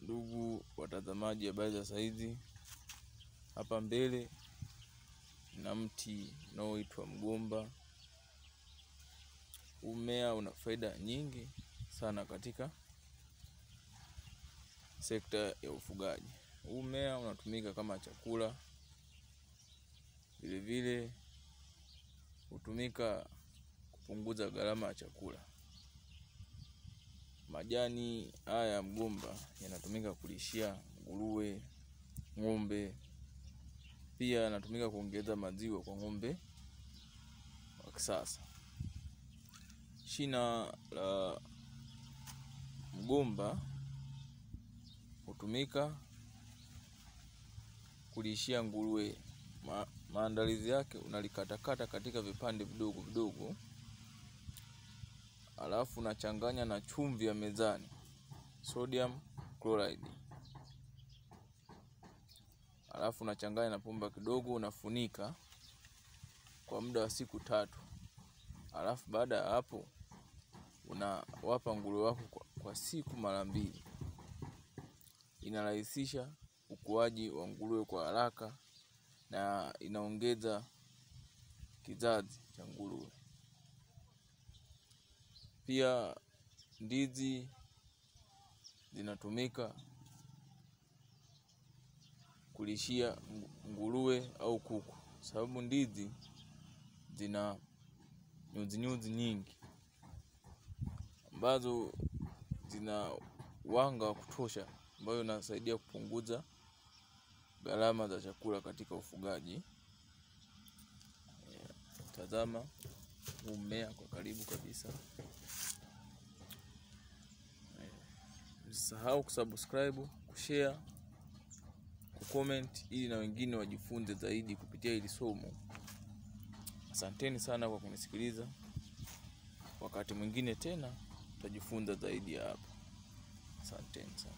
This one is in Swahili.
Ndugu watazamaji, habari za saizi. Hapa mbele na mti unaoitwa mgomba. Mmea una faida nyingi sana katika sekta ya ufugaji. Mmea unatumika kama chakula, vile vile hutumika kupunguza gharama ya chakula. Majani haya ya mgomba yanatumika kulishia nguruwe, ng'ombe. Pia yanatumika kuongeza maziwa kwa ng'ombe wa kisasa. Shina la mgomba hutumika kulishia nguruwe. Maandalizi yake, unalikatakata katika vipande vidogo vidogo, alafu unachanganya na chumvi ya mezani, sodium chloride, alafu unachanganya na pumba kidogo, unafunika kwa muda wa siku 3. Alafu baada ya hapo unawapa nguruwe wako kwa siku mara 2. Inarahisisha ukuaji wa nguruwe kwa haraka na inaongeza kizazi cha nguruwe. Pia ndizi zinatumika kulishia nguruwe au kuku, sababu ndizi zina nyuzi nyingi ambazo zina wanga wa kutosha, ambayo inasaidia kupunguza gharama za chakula katika ufugaji. Tazama mmea kwa karibu kabisa. Usisahau kusubscribe, kushare, kucomment ili na wengine wajifunze zaidi kupitia hili somo. Asanteni sana kwa kunisikiliza. Wakati mwingine tena tutajifunza zaidi hapa. Asanteni sana.